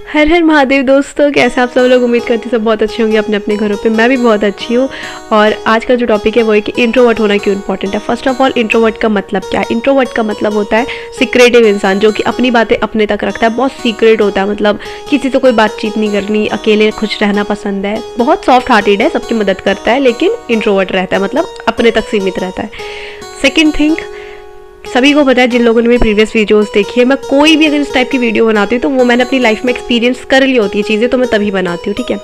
हर हर महादेव दोस्तों, कैसे आप सब लोग। उम्मीद करती सब बहुत अच्छे होंगे अपने अपने घरों पे। मैं भी बहुत अच्छी हूँ। और आज का जो टॉपिक है वो है कि इंट्रोवर्ट होना क्यों इंपॉर्टेंट है। फर्स्ट ऑफ ऑल, इंट्रोवर्ट का मतलब क्या है? इंट्रोवर्ट का मतलब होता है सीक्रेटिव इंसान, जो कि अपनी बातें अपने तक रखता है, बहुत सीक्रेट होता है। मतलब किसी से कोई बातचीत नहीं करनी, अकेले खुश रहना पसंद है, बहुत सॉफ्ट हार्टेड है, सबकी मदद करता है, लेकिन इंट्रोवर्ट रहता है, मतलब अपने तक सीमित रहता है। सेकेंड थिंग, सभी को पता है, जिन लोगों ने मेरी प्रीवियस वीडियोस देखी है, मैं कोई भी अगर इस टाइप की वीडियो बनाती हूँ तो वो मैंने अपनी लाइफ में एक्सपीरियंस कर ली होती है चीज़ें, तो मैं तभी बनाती हूँ, ठीक है।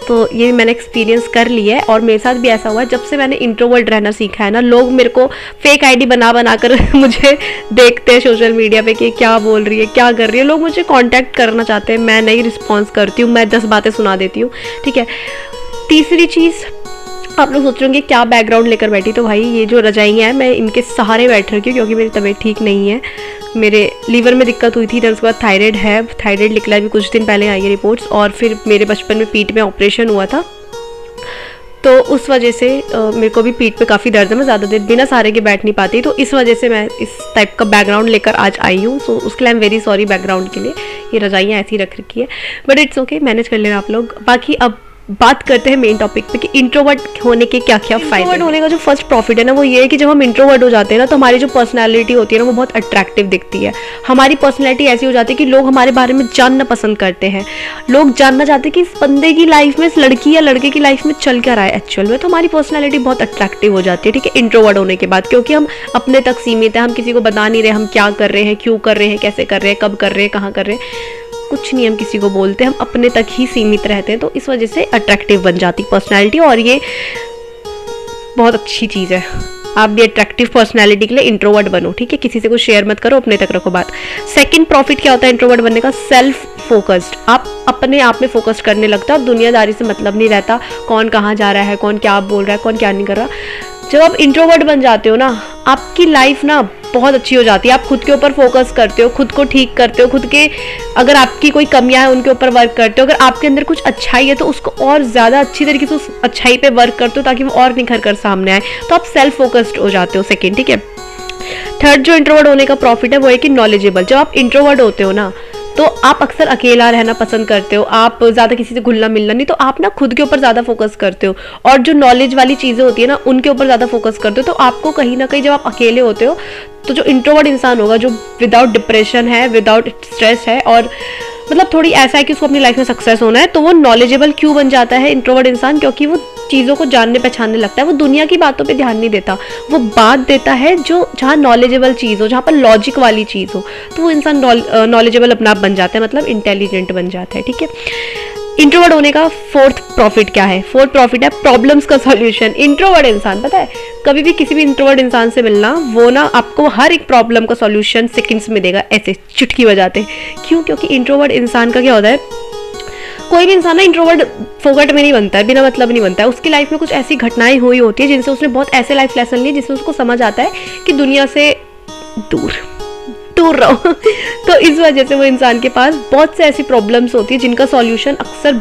तो ये मैंने एक्सपीरियंस कर ली है और मेरे साथ भी ऐसा हुआ है। जब से मैंने इंट्रोवर्ट रहना सीखा है ना, लोग मेरे को फेक आईडी बना कर मुझे देखते हैं सोशल मीडिया पे कि क्या बोल रही है, क्या कर रही है। लोग मुझे कॉन्टैक्ट करना चाहते हैं, मैं नहीं रिस्पॉन्स करती हूँ, मैं 10 बातें सुना देती हूँ, ठीक है। तीसरी चीज़, आप लोग सोच रहे होंगे क्या बैकग्राउंड लेकर बैठी, तो भाई ये जो रजाइयाँ हैं मैं इनके सहारे बैठ रही हूँ क्योंकि मेरी तबीयत ठीक नहीं है। मेरे लीवर में दिक्कत हुई थी, उसके बाद थायराइड है, थायराइड निकला है, भी कुछ दिन पहले आई है रिपोर्ट्स। और फिर मेरे बचपन में पीठ में ऑपरेशन हुआ था, तो उस वजह से मेरे को भी पीठ पे काफ़ी दर्द है, मैं ज़्यादा देर बिना सहारे के बैठ नहीं पाती। तो इस वजह से मैं इस टाइप का बैकग्राउंड लेकर आज आई हूँ। सो उसके लिए I am very sorry background के लिए। ये रजाइयाँ ऐसी रख रखी है, बट इट्स ओके, मैनेज कर लेना आप लोग। बाकी अब बात करते हैं मेन टॉपिक पे कि इंट्रोवर्ट होने के क्या क्या फायदे। इंट्रोवर्ट होने का जो फर्स्ट प्रॉफिट है ना, वो ये है कि जब हम इंट्रोवर्ट हो जाते हैं ना, तो हमारी जो पर्सनालिटी होती है ना, वो बहुत अट्रैक्टिव दिखती है। हमारी पर्सनालिटी ऐसी हो जाती है कि लोग हमारे बारे में जानना पसंद करते हैं। लोग जानना चाहते हैं कि इस बंदे की लाइफ में, इस लड़की या लड़के की लाइफ में चल क्या रहा है एक्चुअल में। तो हमारी पर्सनैलिटी बहुत अट्रैक्टिव हो जाती है, ठीक है, इंट्रोवर्ट होने के बाद, क्योंकि हम अपने तक सीमित है। हम किसी को बता नहीं रहे हम क्या कर रहे हैं, क्यों कर रहे हैं, कैसे कर रहे हैं, कब कर रहे हैं, कहाँ कर रहे हैं, कुछ नहीं हम किसी को बोलते, हम अपने तक ही सीमित रहते हैं। तो इस वजह से अट्रैक्टिव बन जाती पर्सनैलिटी, और ये बहुत अच्छी चीज़ है। आप भी अट्रैक्टिव पर्सनैलिटी के लिए इंट्रोवर्ट बनो, ठीक है। किसी से कुछ शेयर मत करो, अपने तक रखो बात। सेकंड प्रॉफिट क्या होता है इंट्रोवर्ट बनने का? Self focused. आप अपने आप में फोकस करने लगता है, दुनियादारी से मतलब नहीं रहता, कौन कहाँ जा रहा है, कौन क्या बोल रहा है, कौन क्या नहीं कर रहा। जब आप इंट्रोवर्ट बन जाते हो ना, आपकी लाइफ ना बहुत अच्छी हो जाती है। आप खुद के ऊपर फोकस करते हो, खुद को ठीक करते हो, खुद के अगर आपकी कोई कमियां हैं उनके ऊपर वर्क करते हो। अगर आपके अंदर कुछ अच्छाई है तो उसको और ज़्यादा अच्छी तरीके से उस अच्छाई पे वर्क करते हो ताकि वो और निखर कर सामने आए। तो आप सेल्फ फोकस्ड हो जाते हो। सेकेंड, ठीक है। थर्ड जो इंट्रोवर्ट होने का प्रॉफिट है वो है कि नॉलेजेबल। जब आप इंट्रोवर्ट होते हो ना, तो आप अक्सर अकेला रहना पसंद करते हो, आप ज़्यादा किसी से घुलना मिलना नहीं, तो आप ना खुद के ऊपर ज़्यादा फोकस करते हो, और जो नॉलेज वाली चीज़ें होती है ना उनके ऊपर ज़्यादा फोकस करते हो। तो आपको कहीं ना कहीं जब आप अकेले होते हो, तो जो इंट्रोवर्ट इंसान होगा, जो विदाउट डिप्रेशन है, विदाउट स्ट्रेस है, और मतलब थोड़ी ऐसा है कि उसको अपनी लाइफ में सक्सेस होना है, तो वो नॉलेजेबल क्यों बन जाता है इंट्रोवर्ट इंसान? क्योंकि वो चीज़ों को जानने पहचानने लगता है। वो दुनिया की बातों पे ध्यान नहीं देता, वो बात देता है जो जहाँ नॉलेजेबल चीज़ हो, जहाँ पर लॉजिक वाली चीज़ हो, तो वो इंसान नॉलेजेबल अपना आप बन जाता है, मतलब इंटेलिजेंट बन जाता है, ठीक है। इंट्रोवर्ट होने का फोर्थ प्रॉफिट क्या है? फोर्थ प्रॉफिट है प्रॉब्लम्स का सॉल्यूशन। इंट्रोवर्ट इंसान, पता है, कभी भी किसी भी इंट्रोवर्ट इंसान से मिलना, वो ना आपको हर एक प्रॉब्लम का सॉल्यूशन सेकंड्स में देगा, ऐसे चुटकी बजाते। क्यों? क्योंकि इंट्रोवर्ट इंसान का क्या होता है, कोई भी इंसान ना इंट्रोवर्ट फोकट में नहीं बनता है, बिना मतलब नहीं बनता है। उसकी लाइफ में कुछ ऐसी घटनाएं हुई होती है जिनसे उसने बहुत ऐसे लाइफ लेसन लिए जिससे उसको समझ आता है कि दुनिया से दूर रहो। तो इस वजह से वो इंसान के पास बहुत से ऐसी प्रॉब्लम्स होती है जिनका सॉल्यूशन अक्सर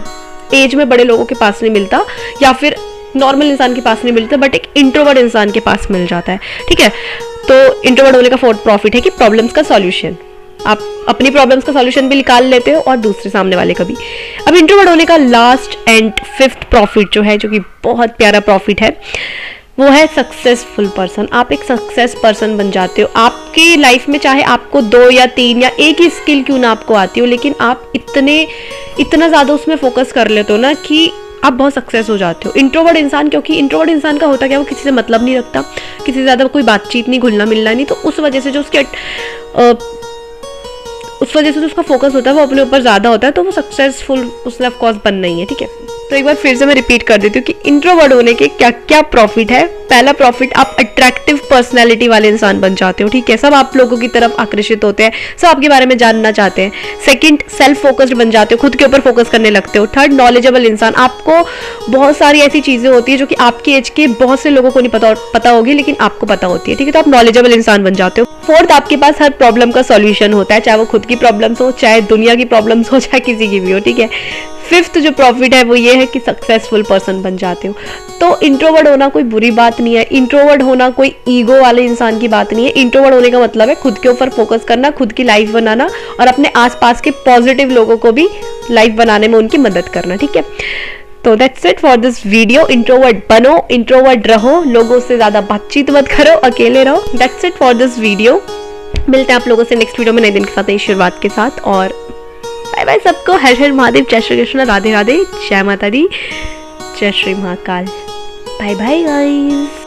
एज में बड़े लोगों के पास नहीं मिलता, या फिर नॉर्मल इंसान के पास नहीं मिलता, बट एक इंट्रोवर्ट इंसान के पास मिल जाता है, ठीक है। तो इंट्रोवर्ट होने का फोर्थ प्रॉफिट है कि प्रॉब्लम्स का सॉल्यूशन। आप अपनी प्रॉब्लम्स का सॉल्यूशन भी निकाल लेते हो और दूसरे सामने वाले का भी। अब इंट्रोवर्ट होने का लास्ट एंड फिफ्थ प्रॉफिट जो है, जो कि बहुत प्यारा प्रॉफिट है, वो है सक्सेसफुल पर्सन। आप एक सक्सेस पर्सन बन जाते हो। आपकी लाइफ में चाहे आपको 2 या 3 या एक ही स्किल क्यों ना आपको आती हो, लेकिन आप इतना ज़्यादा उसमें फोकस कर लेते हो ना कि आप बहुत सक्सेस हो जाते हो। इंट्रोवर्ट इंसान, क्योंकि इंट्रोवर्ट इंसान का होता क्या, वो किसी से मतलब नहीं रखता, किसी से ज़्यादा कोई बातचीत नहीं, घुलना मिलना नहीं, तो उस वजह से जो उसका फोकस होता है वो अपने ऊपर ज़्यादा होता है, तो वो सक्सेसफुल उसने ऑफ कोर्स बनना ही है, ठीक है। तो एक बार फिर से मैं रिपीट कर देती हूँ कि इंट्रोवर्ट होने के क्या क्या प्रॉफिट है। पहला प्रॉफिट, आप अट्रैक्टिव पर्सनैलिटी वाले इंसान बन जाते हो, ठीक है। सब आप लोगों की तरफ आकर्षित होते हैं, सब आपके बारे में जानना चाहते हैं। सेकंड, सेल्फ फोकस्ड बन जाते हो, खुद के ऊपर फोकस करने लगते हो। थर्ड, नॉलेजेबल इंसान। आपको बहुत सारी ऐसी चीज़ें होती है जो कि आपकी एज के बहुत से लोगों को नहीं पता होगी, लेकिन आपको पता होती है, ठीक है। तो आप नॉलेजेबल इंसान बन जाते हो। फोर्थ, आपके पास हर प्रॉब्लम का सॉल्यूशन होता है, चाहे वो खुद की प्रॉब्लम्स हो, चाहे दुनिया की प्रॉब्लम्स हो, चाहे किसी की भी हो, ठीक है। फिफ्थ जो प्रॉफिट है वो ये है कि सक्सेसफुल पर्सन बन जाते हो। तो इंट्रोवर्ट होना कोई बुरी बात नहीं है, इंट्रोवर्ट होना कोई ईगो वाले इंसान की बात नहीं है। इंट्रोवर्ट होने का मतलब है खुद के ऊपर फोकस करना, खुद की लाइफ बनाना, और अपने आसपास के पॉजिटिव लोगों को भी लाइफ बनाने में उनकी मदद करना, ठीक है। तो that's it for this video. Introvert बनो, इंट्रोवर्ट रहो, लोगों से ज़्यादा बातचीत मत करो, अकेले रहो। That's it for this video. मिलते हैं आप लोगों से नेक्स्ट वीडियो में नए दिन के साथ, नई शुरुआत के साथ। और बाय बाय सबको। हर हर महादेव, जय श्री कृष्ण, राधे राधे, जय माता दी, जय Shri Mahakal. Bye bye guys.